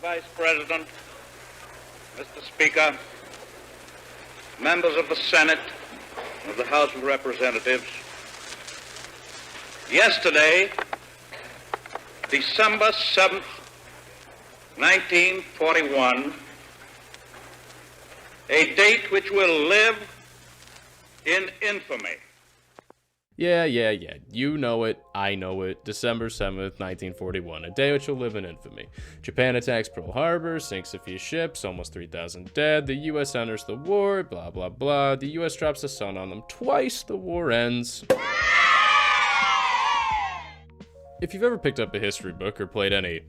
Vice President, Mr. Speaker, members of the Senate, of the House of Representatives, yesterday, December 7th, 1941, a date which will live in infamy. Yeah. You know it. I know it. December 7th, 1941. A day which will live in infamy. Japan attacks Pearl Harbor, sinks a few ships, almost 3,000 dead. The U.S. enters the war, blah, blah, blah. The U.S. drops the sun on them twice. The war ends. If you've ever picked up a history book or played any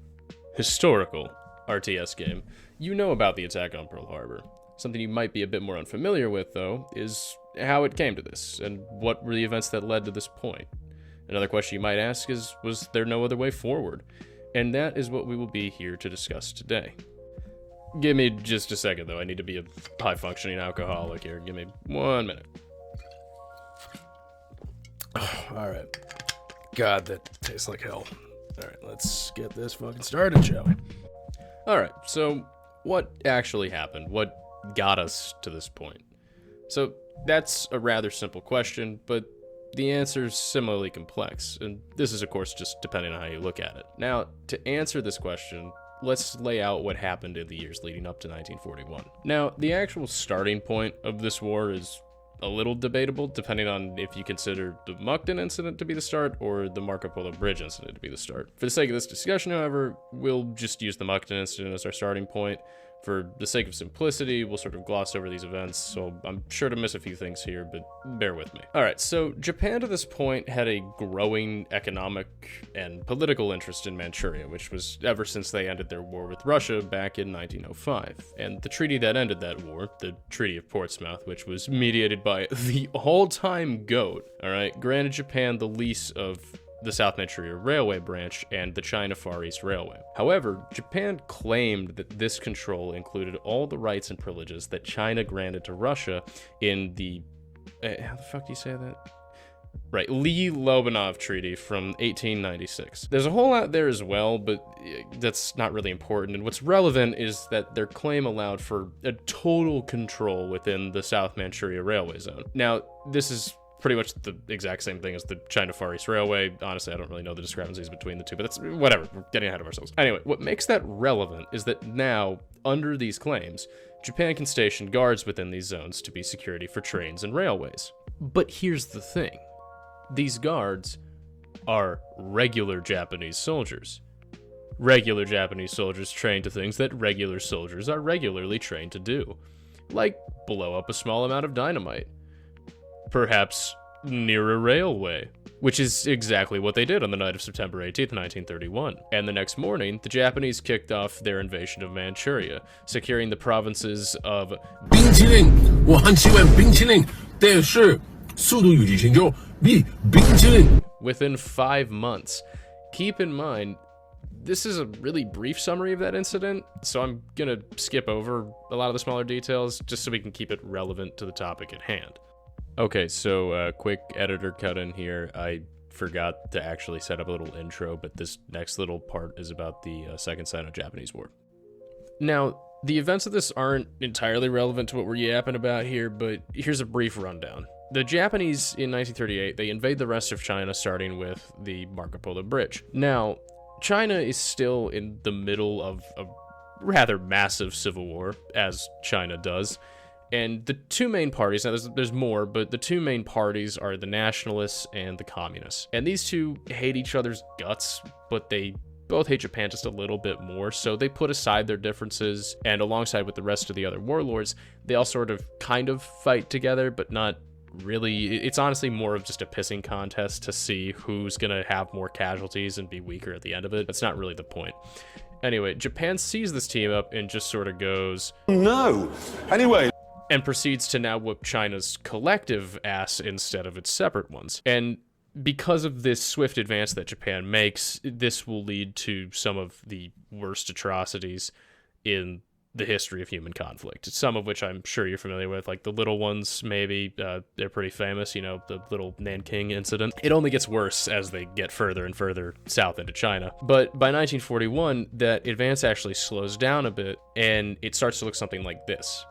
historical RTS game, you know about the attack on Pearl Harbor. Something you might be a bit more unfamiliar with, though, is how it came to this, and what were the events that led to this point. Another question you might ask is, was there no other way forward? And that is what we will be here to discuss today. Give me just a second, though. I need to be a high-functioning alcoholic here. Give me 1 minute. Alright. God, that tastes like hell. Alright, let's get this fucking started, shall we? Alright, so what actually happened? What got us to this point? So that's a rather simple question, but the answer is similarly complex, and this is of course just depending on how you look at it. Now, to answer this question, let's lay out what happened in the years leading up to 1941. Now, the actual starting point of this war is a little debatable, depending on if you consider the Mukden incident to be the start or the Marco Polo Bridge incident to be the start. For the sake of this discussion, however, we'll just use the Mukden incident as our starting point. For the sake of simplicity, we'll sort of gloss over these events, so I'm sure to miss a few things here, but bear with me. Alright, so Japan to this point had a growing economic and political interest in Manchuria, which was ever since they ended their war with Russia back in 1905. And the treaty that ended that war, the Treaty of Portsmouth, which was mediated by the all-time GOAT, alright, granted Japan the lease of the South Manchuria Railway branch and the China Far East Railway. However, Japan claimed that this control included all the rights and privileges that China granted to Russia in the... how the fuck do you say that? Right, Lee-Lobanov Treaty from 1896. There's a whole lot there as well, but that's not really important, and what's relevant is that their claim allowed for a total control within the South Manchuria Railway Zone. Now, this is pretty much the exact same thing as the China Far East Railway. Honestly, I don't really know the discrepancies between the two, but that's whatever. We're getting ahead of ourselves. Anyway, what makes that relevant is that now, under these claims, Japan can station guards within these zones to be security for trains and railways. But here's the thing. These guards are regular Japanese soldiers. Regular Japanese soldiers trained to things that regular soldiers are regularly trained to do. Like blow up a small amount of dynamite. Perhaps near a railway, which is exactly what they did on the night of September 18th, 1931. And the next morning, the Japanese kicked off their invasion of Manchuria, securing the provinces of 冰淇淋，我很喜欢冰淇淋，但是速度与激情就比冰淇淋 within 5 months. Keep in mind, this is a really brief summary of that incident, so I'm gonna skip over a lot of the smaller details just so we can keep it relevant to the topic at hand. Okay, so quick editor cut in here. I forgot to actually set up a little intro, but this next little part is about the Second Sino-Japanese War. Now, the events of this aren't entirely relevant to what we're yapping about here, but here's a brief rundown. The Japanese, in 1938, they invade the rest of China, starting with the Marco Polo Bridge. Now, China is still in the middle of a rather massive civil war, as China does. And the two main parties, now there's more, but the two main parties are the nationalists and the communists. And these two hate each other's guts, but they both hate Japan just a little bit more, so they put aside their differences, and alongside with the rest of the other warlords, they all sort of kind of fight together, but not really. It's honestly more of just a pissing contest to see who's gonna have more casualties and be weaker at the end of it. That's not really the point. Anyway, Japan sees this team up and just sort of goes, No. Anyway. And proceeds to now whoop China's collective ass instead of its separate ones. And because of this swift advance that Japan makes, this will lead to some of the worst atrocities in the history of human conflict, some of which I'm sure you're familiar with, like the little ones, maybe. They're pretty famous, the little Nanking incident. It only gets worse as they get further and further south into China. But by 1941, that advance actually slows down a bit, and it starts to look something like this.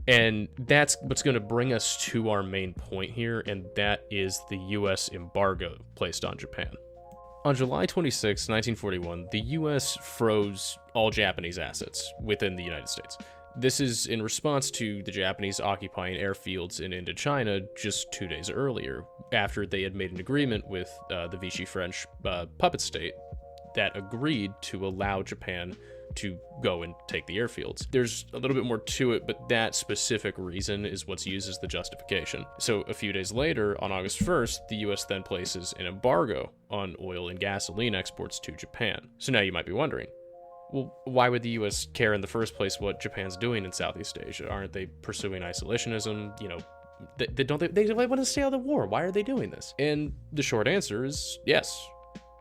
And that's what's going to bring us to our main point here, and that is the U.S. embargo placed on Japan. On July 26, 1941, the U.S. froze all Japanese assets within the United States. This is in response to the Japanese occupying airfields in Indochina just 2 days earlier, after they had made an agreement with the Vichy French puppet state that agreed to allow Japan to go and take the airfields. There's a little bit more to it, but that specific reason is what's used as the justification. So a few days later, on August 1st, the US then places an embargo on oil and gasoline exports to Japan. So now you might be wondering, well, why would the US care in the first place what Japan's doing in Southeast Asia? Aren't they pursuing isolationism? They want to stay out of the war. Why are they doing this? And the short answer is yes.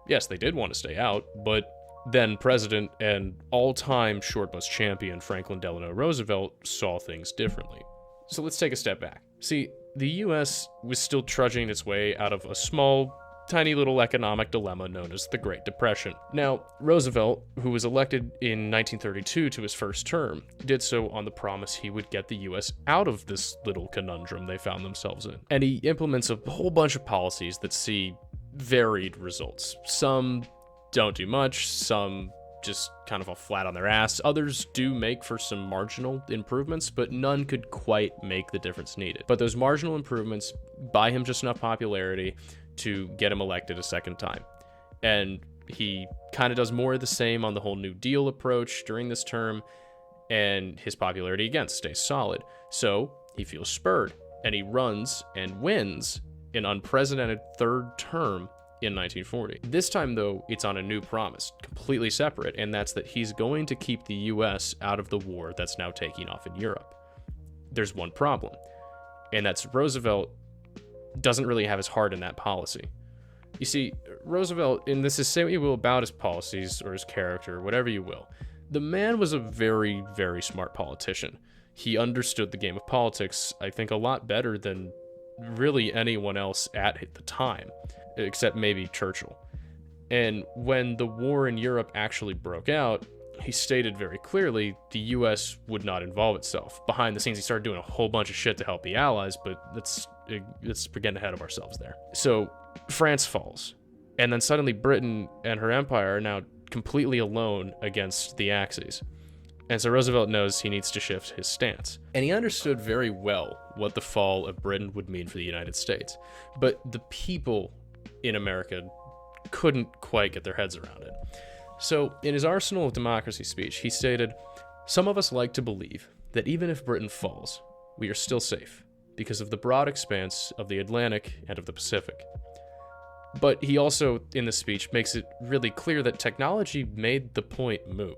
Yes, they did want to stay out, but then President and all-time short bus champion Franklin Delano Roosevelt saw things differently. So let's take a step back. See, the US was still trudging its way out of a small, tiny little economic dilemma known as the Great Depression. Now, Roosevelt, who was elected in 1932 to his first term, did so on the promise he would get the US out of this little conundrum they found themselves in. And he implements a whole bunch of policies that see varied results. Some don't do much, some just kind of fall flat on their ass. Others do make for some marginal improvements, but none could quite make the difference needed. But those marginal improvements buy him just enough popularity to get him elected a second time. And he kind of does more of the same on the whole New Deal approach during this term, and his popularity again stays solid. So he feels spurred, and he runs and wins an unprecedented third term in 1940. This time, though, it's on a new promise, completely separate, and that's that he's going to keep the US out of the war that's now taking off in Europe. There's one problem, and that's Roosevelt doesn't really have his heart in that policy. You see, Roosevelt, and this is say what you will about his policies or his character, whatever you will, the man was a very, very smart politician. He understood the game of politics, I think, a lot better than really anyone else at the time, except maybe Churchill. And when the war in Europe actually broke out, he stated very clearly the US would not involve itself. Behind the scenes, he started doing a whole bunch of shit to help the Allies, but we're getting ahead of ourselves there. So France falls, and then suddenly Britain and her empire are now completely alone against the Axis. And so Roosevelt knows he needs to shift his stance. And he understood very well what the fall of Britain would mean for the United States. But the people in America couldn't quite get their heads around it. So in his Arsenal of Democracy speech, he stated, "Some of us like to believe that even if Britain falls, we are still safe because of the broad expanse of the Atlantic and of the Pacific." But he also, in the speech, makes it really clear that technology made the point moot.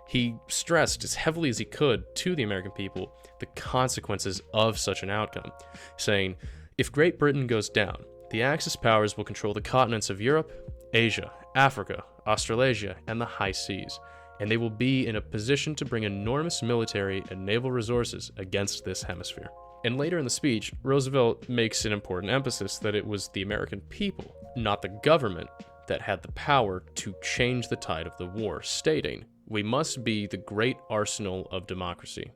He stressed as heavily as he could to the American people the consequences of such an outcome, saying, "If Great Britain goes down, the Axis powers will control the continents of Europe, Asia, Africa, Australasia, and the high seas, and they will be in a position to bring enormous military and naval resources against this hemisphere." And later in the speech, Roosevelt makes an important emphasis that it was the American people, not the government, that had the power to change the tide of the war, stating, "We must be the great arsenal of democracy.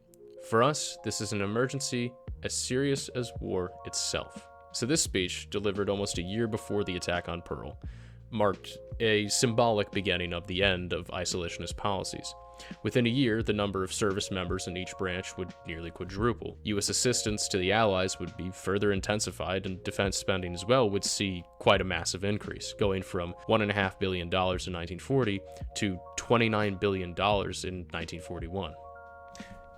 For us, this is an emergency as serious as war itself." So this speech, delivered almost a year before the attack on Pearl, marked a symbolic beginning of the end of isolationist policies. Within a year, the number of service members in each branch would nearly quadruple. U.S. assistance to the Allies would be further intensified, and defense spending as well would see quite a massive increase, going from $1.5 billion in 1940 to $29 billion in 1941.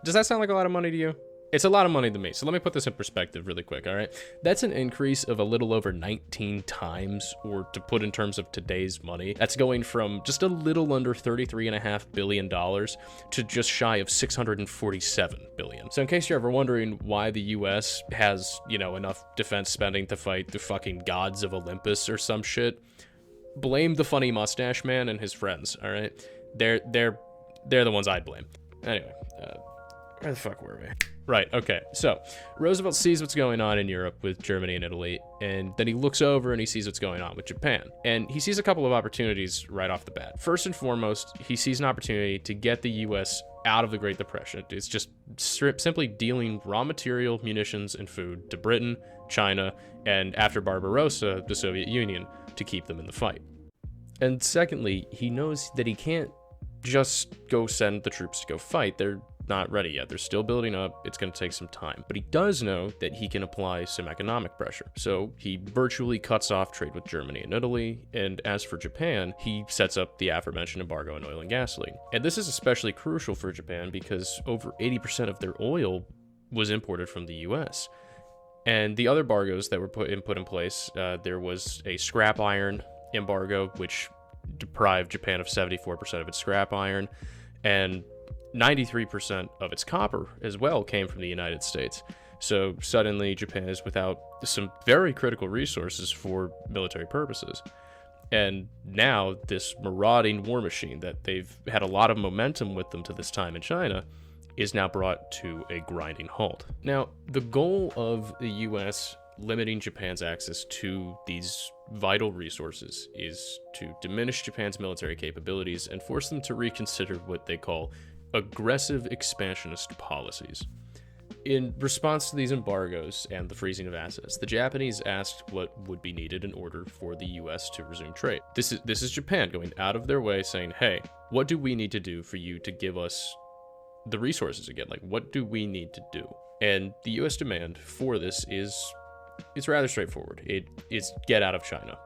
Does that sound like a lot of money to you? It's a lot of money to me, so let me put this in perspective really quick, all right? That's an increase of a little over 19 times, or to put in terms of today's money, that's going from just a little under $33.5 billion to just shy of $647 billion. So in case you're ever wondering why the US has, enough defense spending to fight the fucking gods of Olympus or some shit, blame the funny mustache man and his friends, all right? They're the ones I'd blame. Anyway, where the fuck were we? Right, okay. So, Roosevelt sees what's going on in Europe with Germany and Italy, and then he looks over and he sees what's going on with Japan. And he sees a couple of opportunities right off the bat. First and foremost, he sees an opportunity to get the U.S. out of the Great Depression. It's just simply dealing raw material, munitions, and food to Britain, China, and after Barbarossa, the Soviet Union, to keep them in the fight. And secondly, he knows that he can't just go send the troops to go fight. They're not ready yet. They're still building up. It's going to take some time. But he does know that he can apply some economic pressure. So he virtually cuts off trade with Germany and Italy. And as for Japan, he sets up the aforementioned embargo on oil and gasoline. And this is especially crucial for Japan because over 80% of their oil was imported from the US. And the other embargoes that were put in place, there was a scrap iron embargo, which deprived Japan of 74% of its scrap iron, and 93% of its copper as well came from the United States. So suddenly Japan is without some very critical resources for military purposes. And now this marauding war machine that they've had a lot of momentum with them to this time in China is now brought to a grinding halt. Now, the goal of the US limiting Japan's access to these vital resources is to diminish Japan's military capabilities and force them to reconsider what they call aggressive expansionist policies. In response to these embargoes and the freezing of assets, the Japanese asked what would be needed in order for the US to resume trade. This is Japan going out of their way saying, hey, what do we need to do for you to give us the resources again? Like, what do we need to do? And the US demand for this it's rather straightforward. It is get out of China.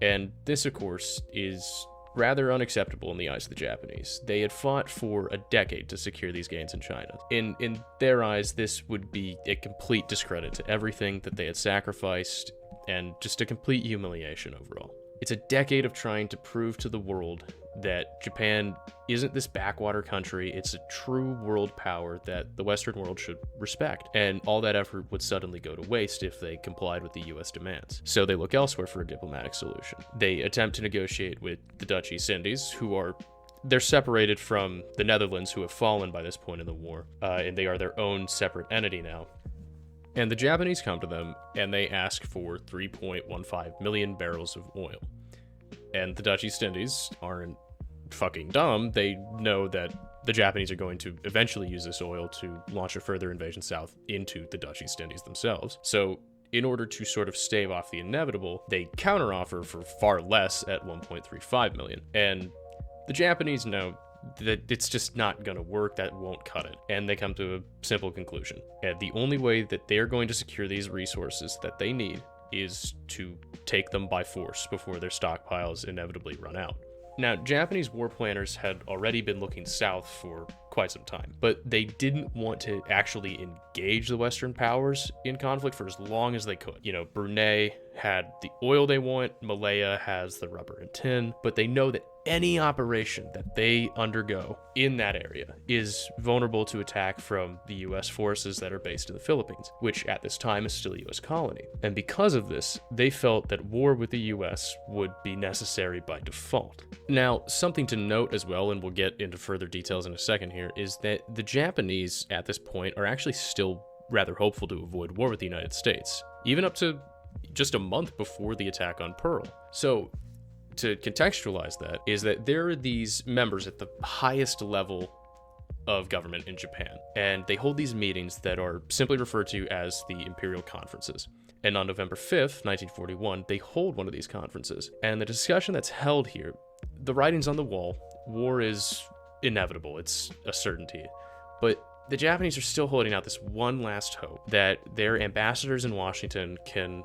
And this, of course, is rather unacceptable in the eyes of the Japanese. They had fought for a decade to secure these gains in China. In their eyes, this would be a complete discredit to everything that they had sacrificed and just a complete humiliation overall. It's a decade of trying to prove to the world that Japan isn't this backwater country. It's a true world power that the Western world should respect. And all that effort would suddenly go to waste if they complied with the US demands. So they look elsewhere for a diplomatic solution. They attempt to negotiate with the Dutch East Indies, they're separated from the Netherlands, who have fallen by this point in the war, and they are their own separate entity now. And the Japanese come to them and they ask for 3.15 million barrels of oil. And the Dutch East Indies aren't fucking dumb. They know that the Japanese are going to eventually use this oil to launch a further invasion south into the Dutch East Indies themselves. So in order to sort of stave off the inevitable, they counteroffer for far less at 1.35 million. And the Japanese know that it's just not going to work. That won't cut it. And they come to a simple conclusion. And the only way that they're going to secure these resources that they need is to take them by force before their stockpiles inevitably run out. Now, Japanese war planners had already been looking south for quite some time, but they didn't want to actually engage the Western powers in conflict for as long as they could. You know, Brunei had the oil they want, Malaya has the rubber and tin, but they know that any operation that they undergo in that area is vulnerable to attack from the US forces that are based in the Philippines, which at this time is still a US colony. And because of this, they felt that war with the US would be necessary by default. Now, something to note as well, and we'll get into further details in a second here, is that the Japanese at this point are actually still rather hopeful to avoid war with the United States, even up to just a month before the attack on Pearl. So to contextualize that is that there are these members at the highest level of government in Japan, and they hold these meetings that are simply referred to as the Imperial Conferences. And on November 5th, 1941, they hold one of these conferences. And the discussion that's held here, the writing's on the wall, war is inevitable, it's a certainty. But the Japanese are still holding out this one last hope that their ambassadors in Washington can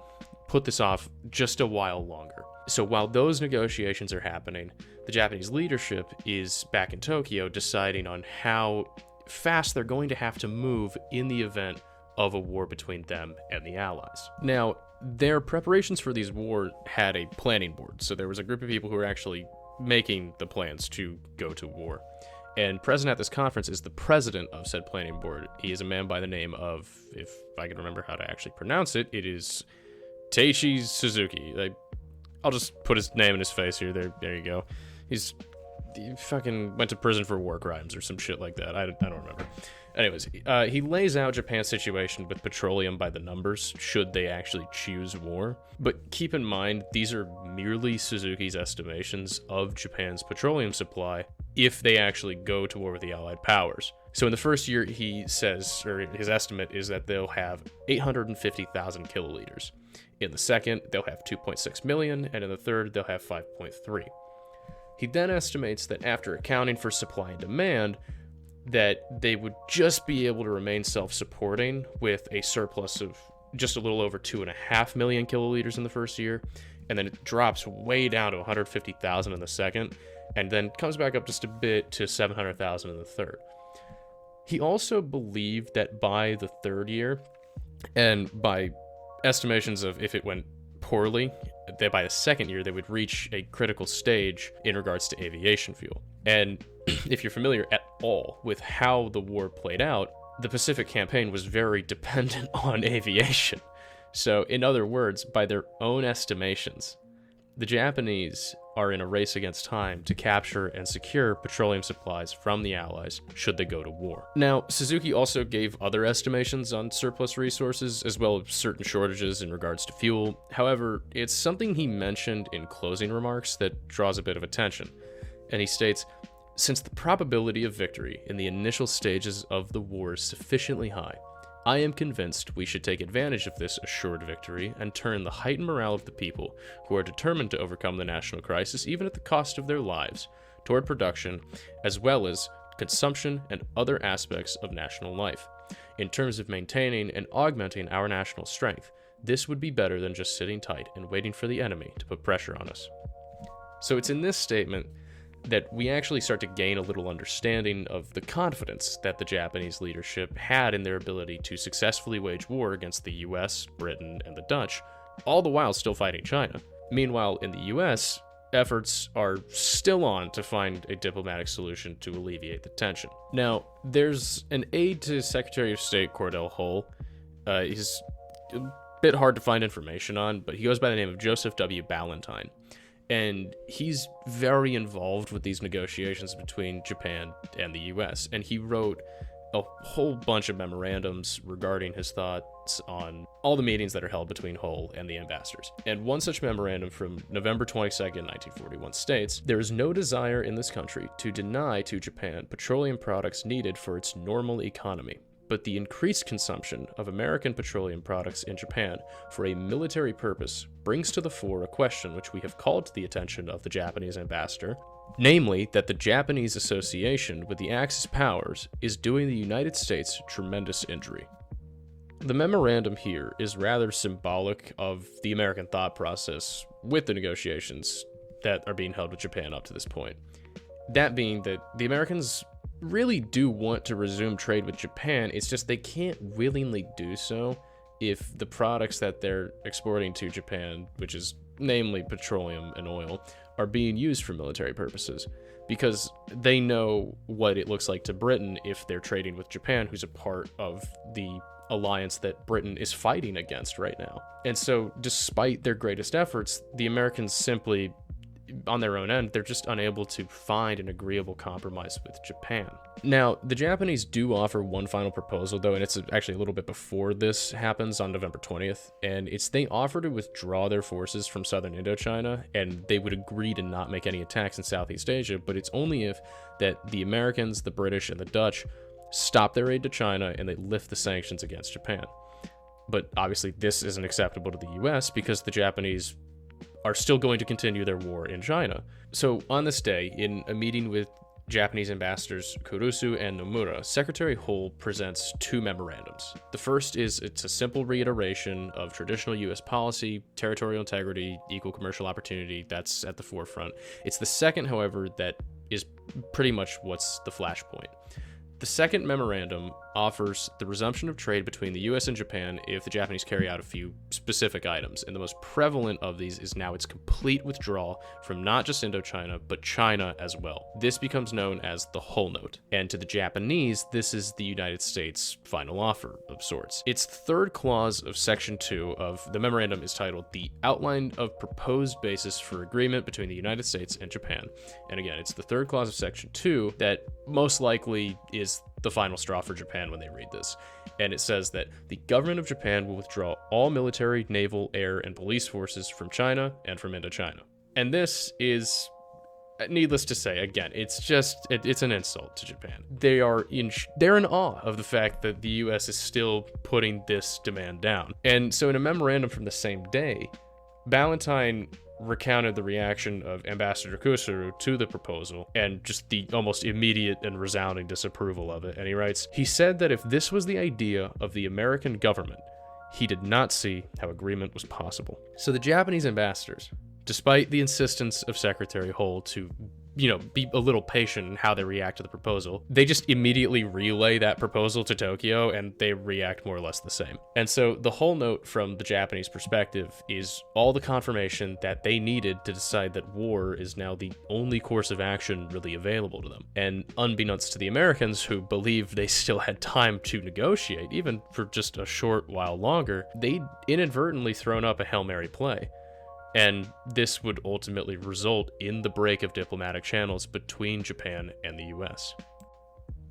put this off just a while longer. So while those negotiations are happening, the Japanese leadership is back in Tokyo deciding on how fast they're going to have to move in the event of a war between them and the Allies. Now, their preparations for these wars had a planning board, so there was a group of people who were actually making the plans to go to war. And present at this conference is the president of said planning board. He is a man by the name of, if I can remember how to actually pronounce it, it is Teishi Suzuki. I'll just put his name in his face here. There you go. He's he fucking went to prison for war crimes or some shit like that. I don't remember. Anyways, he lays out Japan's situation with petroleum by the numbers, should they actually choose war. But keep in mind, these are merely Suzuki's estimations of Japan's petroleum supply if they actually go to war with the Allied powers. So in the first year, he says, or his estimate is that they'll have 850,000 kiloliters. In the second, they'll have 2.6 million, and in the third, they'll have 5.3. He then estimates that after accounting for supply and demand, that they would just be able to remain self-supporting with a surplus of just a little over 2.5 million kiloliters in the first year, and then it drops way down to 150,000 in the second, and then comes back up just a bit to 700,000 in the third. He also believed that by the third year, and by estimations of if it went poorly, that by the second year they would reach a critical stage in regards to aviation fuel. And if you're familiar at all with how the war played out, the Pacific Campaign was very dependent on aviation. So, in other words, by their own estimations, the Japanese are in a race against time to capture and secure petroleum supplies from the Allies should they go to war. Now, Suzuki also gave other estimations on surplus resources, as well as certain shortages in regards to fuel. However, it's something he mentioned in closing remarks that draws a bit of attention. And he states, "Since the probability of victory in the initial stages of the war is sufficiently high, I am convinced we should take advantage of this assured victory and turn the heightened morale of the people, who are determined to overcome the national crisis even at the cost of their lives, toward production, as well as consumption and other aspects of national life. In terms of maintaining and augmenting our national strength, this would be better than just sitting tight and waiting for the enemy to put pressure on us." So it's in this statement that we actually start to gain a little understanding of the confidence that the Japanese leadership had in their ability to successfully wage war against the US, Britain, and the Dutch, all the while still fighting China. Meanwhile, in the US, efforts are still on to find a diplomatic solution to alleviate the tension. Now, there's an aide to Secretary of State Cordell Hull. He's a bit hard to find information on, but he goes by the name of Joseph W. Ballantyne. And he's very involved with these negotiations between Japan and the US. And he wrote a whole bunch of memorandums regarding his thoughts on all the meetings that are held between Hull and the ambassadors. And one such memorandum from November 22nd, 1941 states, "There is no desire in this country to deny to Japan petroleum products needed for its normal economy. But the increased consumption of American petroleum products in Japan for a military purpose brings to the fore a question which we have called to the attention of the Japanese ambassador, namely that the Japanese association with the Axis powers is doing the United States tremendous injury." The memorandum here is rather symbolic of the American thought process with the negotiations that are being held with Japan up to this point. That being that the Americans really do want to resume trade with Japan, it's just they can't willingly do so if the products that they're exporting to Japan, which is namely petroleum and oil, are being used for military purposes, because they know what it looks like to Britain if they're trading with Japan, who's a part of the alliance that Britain is fighting against right now. And so despite their greatest efforts, the Americans simply, on their own end, they're just unable to find an agreeable compromise with Japan. Now, the Japanese do offer one final proposal, though, and it's actually a little bit before this happens on November 20th, and it's they offer to withdraw their forces from southern Indochina, and they would agree to not make any attacks in Southeast Asia, but it's only if that the Americans, the British, and the Dutch stop their aid to China and they lift the sanctions against Japan. But obviously this isn't acceptable to the US because the Japanese are still going to continue their war in China. So on this day, in a meeting with Japanese ambassadors Kurusu and Nomura, Secretary Hull presents two memorandums. The first is it's a simple reiteration of traditional US policy, territorial integrity, equal commercial opportunity, that's at the forefront. It's the second, however, that is pretty much what's the flashpoint. The second memorandum offers the resumption of trade between the US and Japan if the Japanese carry out a few specific items, and the most prevalent of these is now its complete withdrawal from not just Indochina, but China as well. This becomes known as the Hull Note, and to the Japanese, this is the United States' final offer of sorts. Its third clause of Section 2 of the memorandum is titled The Outline of Proposed Basis for Agreement between the United States and Japan. And again, it's the third clause of Section 2 that most likely is the final straw for Japan when they read this. And it says that the government of Japan will withdraw all military, naval, air, and police forces from China and from Indochina. And this is, needless to say, again, it's an insult to Japan. They're in awe of the fact that the US is still putting this demand down. And so in a memorandum from the same day, Ballantyne recounted the reaction of Ambassador Kusuru to the proposal and just the almost immediate and resounding disapproval of it. And he writes, he said that if this was the idea of the American government, he did not see how agreement was possible. So the Japanese ambassadors, despite the insistence of Secretary Hull to, be a little patient in how they react to the proposal, they just immediately relay that proposal to Tokyo and they react more or less the same. And so the Hull Note from the Japanese perspective is all the confirmation that they needed to decide that war is now the only course of action really available to them. And unbeknownst to the Americans, who believed they still had time to negotiate, even for just a short while longer, they'd inadvertently thrown up a Hail Mary play. And this would ultimately result in the break of diplomatic channels between Japan and the US.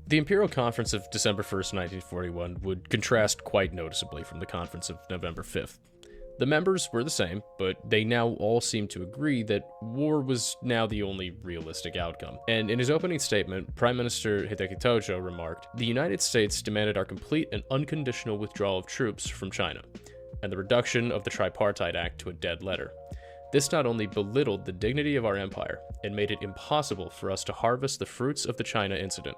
The Imperial Conference of December 1st, 1941 would contrast quite noticeably from the Conference of November 5th. The members were the same, but they now all seemed to agree that war was now the only realistic outcome. And in his opening statement, Prime Minister Hideki Tojo remarked, "The United States demanded our complete and unconditional withdrawal of troops from China, and the reduction of the Tripartite Act to a dead letter. This not only belittled the dignity of our empire and made it impossible for us to harvest the fruits of the China incident,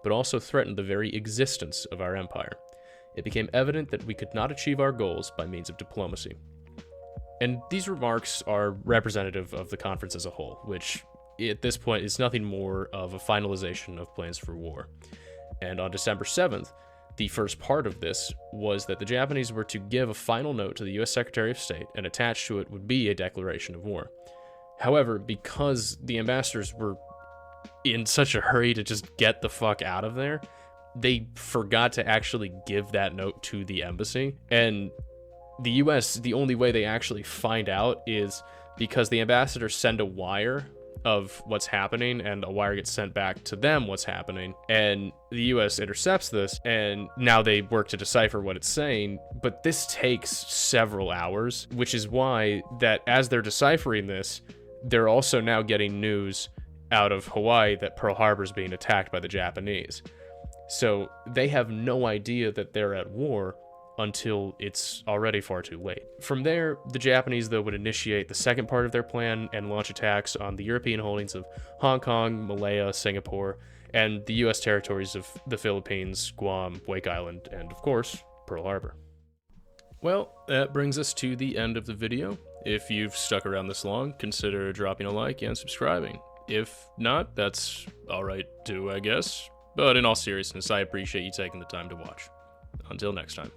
but also threatened the very existence of our empire. It became evident that we could not achieve our goals by means of diplomacy." And these remarks are representative of the conference as a whole, which at this point is nothing more of a finalization of plans for war. And on December 7th, the first part of this was that the Japanese were to give a final note to the US Secretary of State, and attached to it would be a declaration of war. However, because the ambassadors were in such a hurry to just get the fuck out of there, they forgot to actually give that note to the embassy. And the US, the only way they actually find out is because the ambassadors send a wire of what's happening, and a wire gets sent back to them what's happening, and the US intercepts this, and now they work to decipher what it's saying, but this takes several hours, which is why that as they're deciphering this, they're also now getting news out of Hawaii that Pearl Harbor is being attacked by the Japanese. So they have no idea that they're at war until it's already far too late. From there, the Japanese, though, would initiate the second part of their plan and launch attacks on the European holdings of Hong Kong, Malaya, Singapore, and the US territories of the Philippines, Guam, Wake Island, and, of course, Pearl Harbor. Well, that brings us to the end of the video. If you've stuck around this long, consider dropping a like and subscribing. If not, that's alright too, I guess. But in all seriousness, I appreciate you taking the time to watch. Until next time.